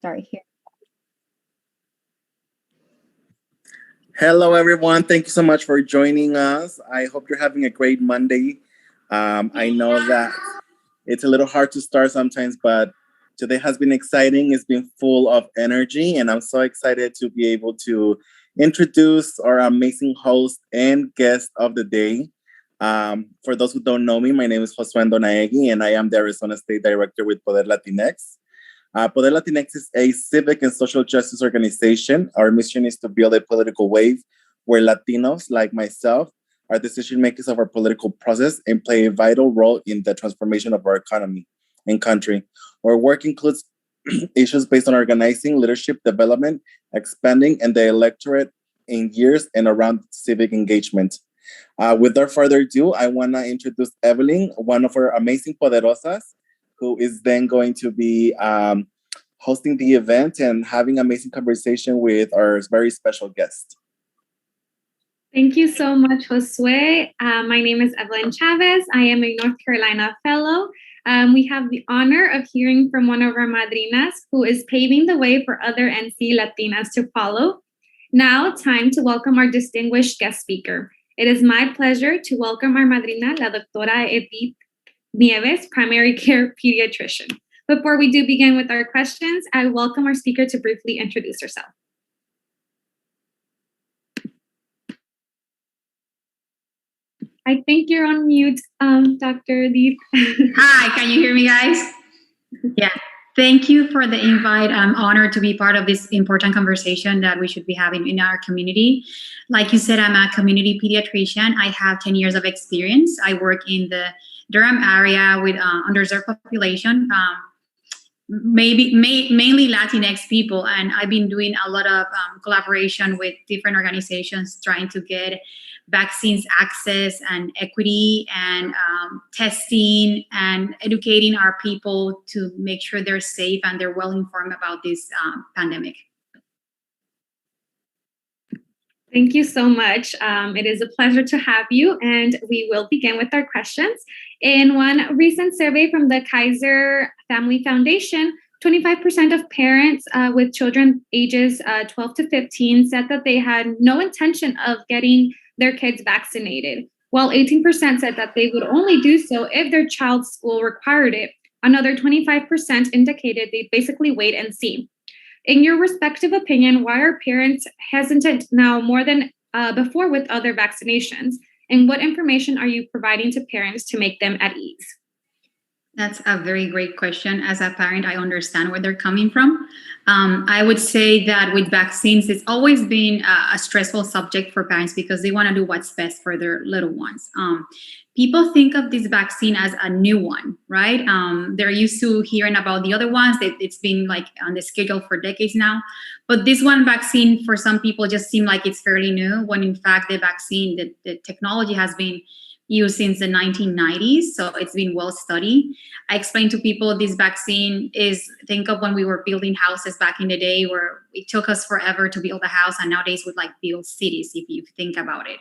start here. Hello, everyone. Thank you so much for joining us. I hope you're having a great Monday. I know that it's a little hard to start sometimes, but today has been exciting. It's been full of energy, and I'm so excited to be able to introduce our amazing host and guest of the day. For those who don't know me, my name is Josué Donaegui, and I am the Arizona State Director with Poder Latinx. Poder Latinx is a civic and social justice organization. Our mission is to build a political wave where Latinos, like myself, are decision makers of our political process and play a vital role in the transformation of our economy and country. Our work includes issues based on organizing, leadership development, expanding, and the electorate in years and around civic engagement. Without further ado, I want to introduce Evelyn, one of our amazing poderosas, who is then going to be hosting the event and having amazing conversation with our very special guest. Thank you so much, Josué. My name is Evelyn Chavez. I am a North Carolina fellow. We have the honor of hearing from one of our madrinas who is paving the way for other NC Latinas to follow. Now, time to welcome our distinguished guest speaker. It is my pleasure to welcome our madrina, la doctora Nieves, primary care pediatrician. Before we do begin with our questions, I welcome our speaker to briefly introduce herself. I think you're on mute, Dr. Deep. Hi, can you hear me, guys? Yeah, thank you for the invite. I'm honored to be part of this important conversation that we should be having in our community. Like you said, I'm a community pediatrician. I have 10 years of experience. I work in the Durham area with underserved population, mainly Latinx people, and I've been doing a lot of collaboration with different organizations trying to get vaccines access and equity and testing and educating our people to make sure they're safe and they're well informed about this pandemic. Thank you so much. It is a pleasure to have you, and we will begin with our questions. In one recent survey from the Kaiser Family Foundation, 25% of parents with children ages 12 to 15 said that they had no intention of getting their kids vaccinated, while 18% said that they would only do so if their child's school required it. Another 25% indicated they'd basically wait and see. In your respective opinion, why are parents hesitant now more than before with other vaccinations? And what information are you providing to parents to make them at ease? That's a very great question. As a parent, I understand where they're coming from. I would say that with vaccines, it's always been a stressful subject for parents because they want to do what's best for their little ones. People think of this vaccine as a new one, right? They're used to hearing about the other ones. It's been like on the schedule for decades now. But this one vaccine, for some people, just seems like it's fairly new, when in fact the vaccine, the technology has been used since the 1990s, so it's been well studied. I explain to people this vaccine is, think of when we were building houses back in the day, where it took us forever to build a house, and nowadays we like build cities, if you think about it.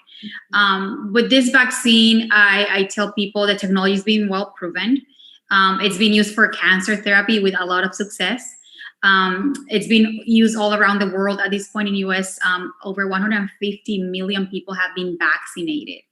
With this vaccine, I tell people the technology has been well proven. It's been used for cancer therapy with a lot of success. It's been used all around the world. At this point in US, over 150 million people have been vaccinated.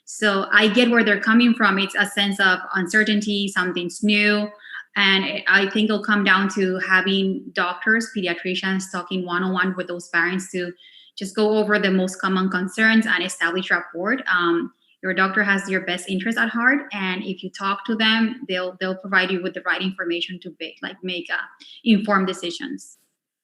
So I get where they're coming from. It's a sense of uncertainty, something's new. And I think it'll come down to having doctors, pediatricians talking one-on-one with those parents to just go over the most common concerns and establish rapport. Your doctor has your best interest at heart, and if you talk to them, they'll provide you with the right information to make informed decisions.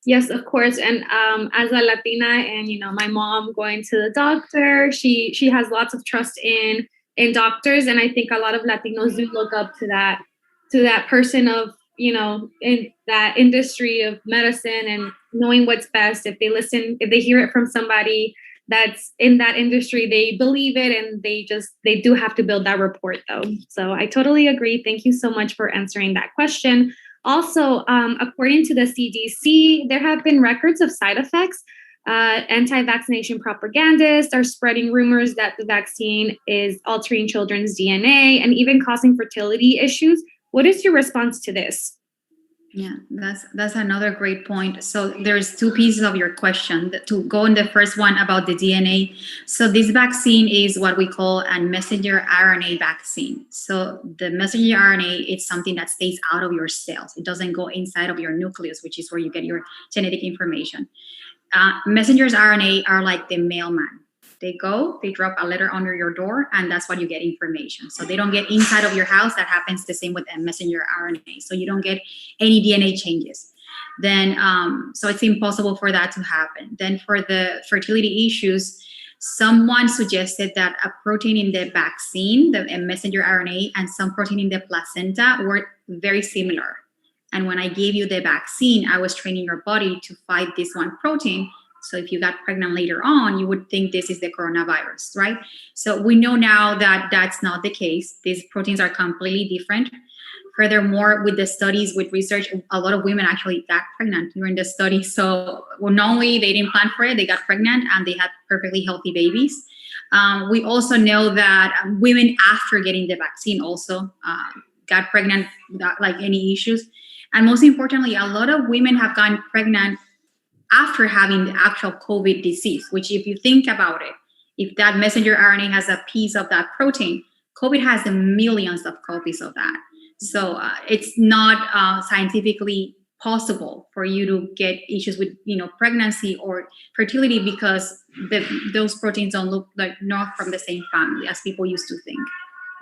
Yes, of course. And as a Latina, and my mom going to the doctor, she has lots of trust in doctors, and I think a lot of Latinos do look up to that person of in that industry of medicine and knowing what's best. If they hear it from somebody that's in that industry, they believe it, and they do have to build that rapport though. So I totally agree. Thank you so much for answering that question. Also, according to the CDC, there have been records of side effects. Anti-vaccination propagandists are spreading rumors that the vaccine is altering children's DNA and even causing fertility issues. What is your response to this? Yeah, that's another great point. So there's two pieces of your question. To go in the first one about the DNA. So this vaccine is what we call a messenger RNA vaccine. So the messenger RNA is something that stays out of your cells. It doesn't go inside of your nucleus, which is where you get your genetic information. Messengers RNA are like the mailman. They go, they drop a letter under your door, and that's what you get information. So they don't get inside of your house. That happens the same with a messenger RNA. So you don't get any DNA changes. Then, so it's impossible for that to happen. Then for the fertility issues, someone suggested that a protein in the vaccine, the messenger RNA, and some protein in the placenta were very similar. And when I gave you the vaccine, I was training your body to fight this one protein. So if you got pregnant later on, you would think this is the coronavirus, right? So we know now that that's not the case. These proteins are completely different. Furthermore, with the studies, with research, a lot of women actually got pregnant during the study. So not only they didn't plan for it, they got pregnant and they had perfectly healthy babies. We also know that women after getting the vaccine also got pregnant without like any issues. And most importantly, a lot of women have gotten pregnant after having the actual COVID disease, which if you think about it, if that messenger RNA has a piece of that protein, COVID has millions of copies of that. So it's not scientifically possible for you to get issues with, pregnancy or fertility because those proteins don't look like not from the same family as people used to think.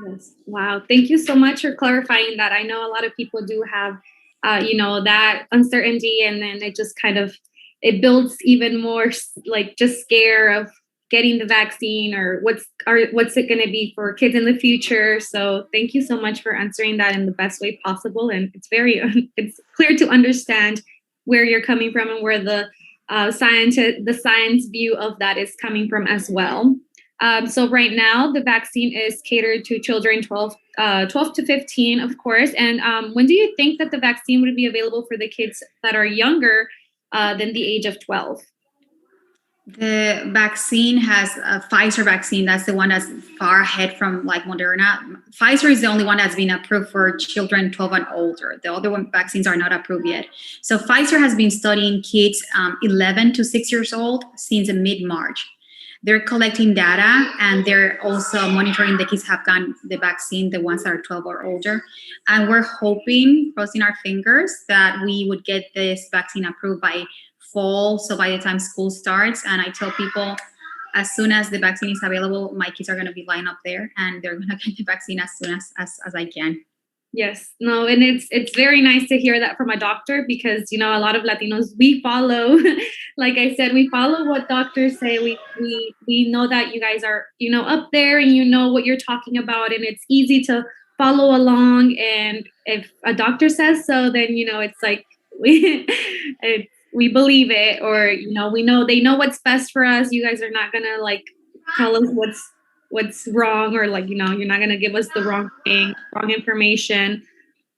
Yes. Wow. Thank you so much for clarifying that. I know a lot of people do have, that uncertainty, and then it just kind of, it builds even more like just scare of getting the vaccine or what's it going to be for kids in the future. So thank you so much for answering that in the best way possible. And it's it's clear to understand where you're coming from and where the science view of that is coming from as well. So right now, the vaccine is catered to children 12 to 15, of course. And when do you think that the vaccine would be available for the kids that are younger than the age of 12? The vaccine has a Pfizer vaccine. That's the one that's far ahead from like Moderna. Pfizer is the only one that's been approved for children 12 and older. The other vaccines are not approved yet. So Pfizer has been studying kids 11 to 6 years old since mid-March. They're collecting data and they're also monitoring the kids have gotten the vaccine, the ones that are 12 or older. And we're hoping, crossing our fingers, that we would get this vaccine approved by fall. So by the time school starts, and I tell people, as soon as the vaccine is available, my kids are going to be lined up there and they're going to get the vaccine as soon as I can. Yes, no, and it's very nice to hear that from a doctor because, a lot of Latinos, we follow, like I said, we follow what doctors say. We know that you guys are, up there and you know what you're talking about, and it's easy to follow along. And if a doctor says so, then, it's like we believe it, or, we know they know what's best for us. You guys are not going to like tell us what's wrong, or like, you're not going to give us the wrong information.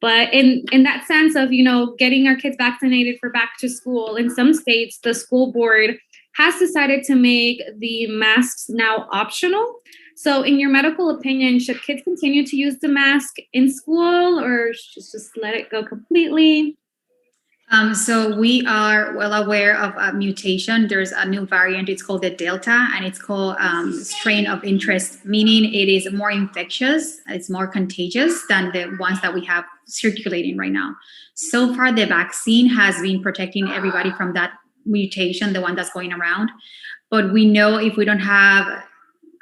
But in that sense of, getting our kids vaccinated for back to school, in some states, the school board has decided to make the masks now optional. So in your medical opinion, should kids continue to use the mask in school or just let it go completely? So we are well aware of a mutation. There's a new variant. It's called the Delta, and it's called strain of interest, meaning it is more infectious. It's more contagious than the ones that we have circulating right now. So far, the vaccine has been protecting everybody from that mutation, the one that's going around. But we know if we don't have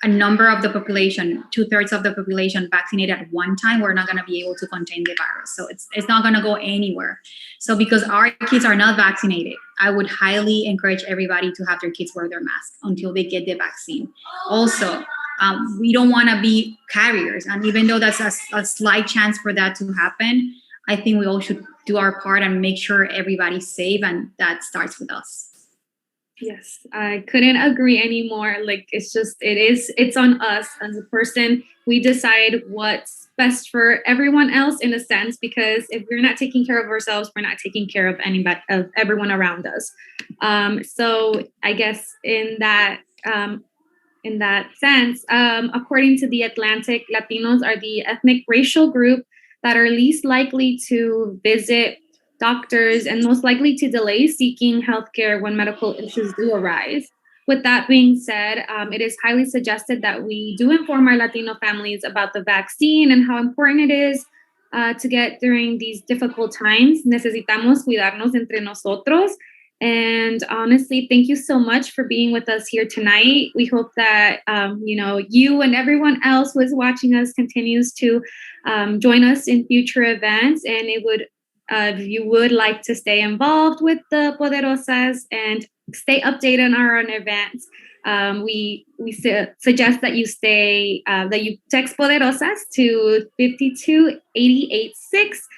a number of the population, 2/3 of the population vaccinated at one time, we're not going to be able to contain the virus. So it's not going to go anywhere. So because our kids are not vaccinated, I would highly encourage everybody to have their kids wear their mask until they get the vaccine. Also, we don't want to be carriers. And even though that's a slight chance for that to happen, I think we all should do our part and make sure everybody's safe. And that starts with us. Yes, I couldn't agree anymore. Like, it's on us as a person. We decide what's best for everyone else in a sense, because if we're not taking care of ourselves, we're not taking care of everyone around us. So I guess in that sense, according to The Atlantic, Latinos are the ethnic racial group that are least likely to visit doctors, and most likely to delay seeking healthcare when medical issues do arise. With that being said, it is highly suggested that we do inform our Latino families about the vaccine and how important it is to get during these difficult times. Necesitamos cuidarnos entre nosotros. And honestly, thank you so much for being with us here tonight. We hope that you and everyone else who is watching us continues to join us in future events. And it would, if you would like to stay involved with the Poderosas and stay updated on our own events, we suggest that you text Poderosas to 52886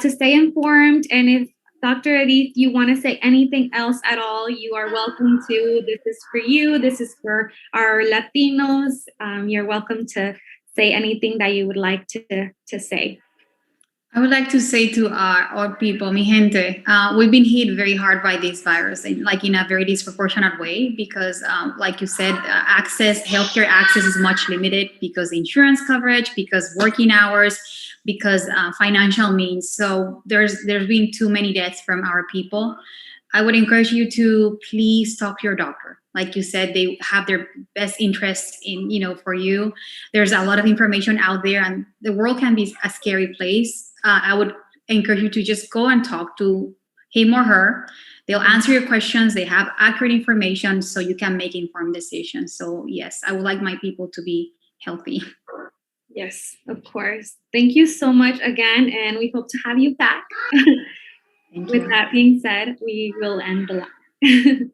to stay informed. And if Dr. Edith, you want to say anything else at all, you are welcome to. This is for you. This is for our Latinos. You're welcome to say anything that you would like to say. I would like to say to our people, mi gente, we've been hit very hard by this virus, and like in a very disproportionate way, because like you said, healthcare access is much limited because insurance coverage, because working hours, because financial means. So there's been too many deaths from our people. I would encourage you to please talk to your doctor. Like you said, they have their best interests in, for you. There's a lot of information out there, and the world can be a scary place. I would encourage you to just go and talk to him or her. They'll answer your questions. They have accurate information, so you can make informed decisions. So yes, I would like my people to be healthy. Yes, of course. Thank you so much again, and we hope to have you back. With that being said, we will end the live.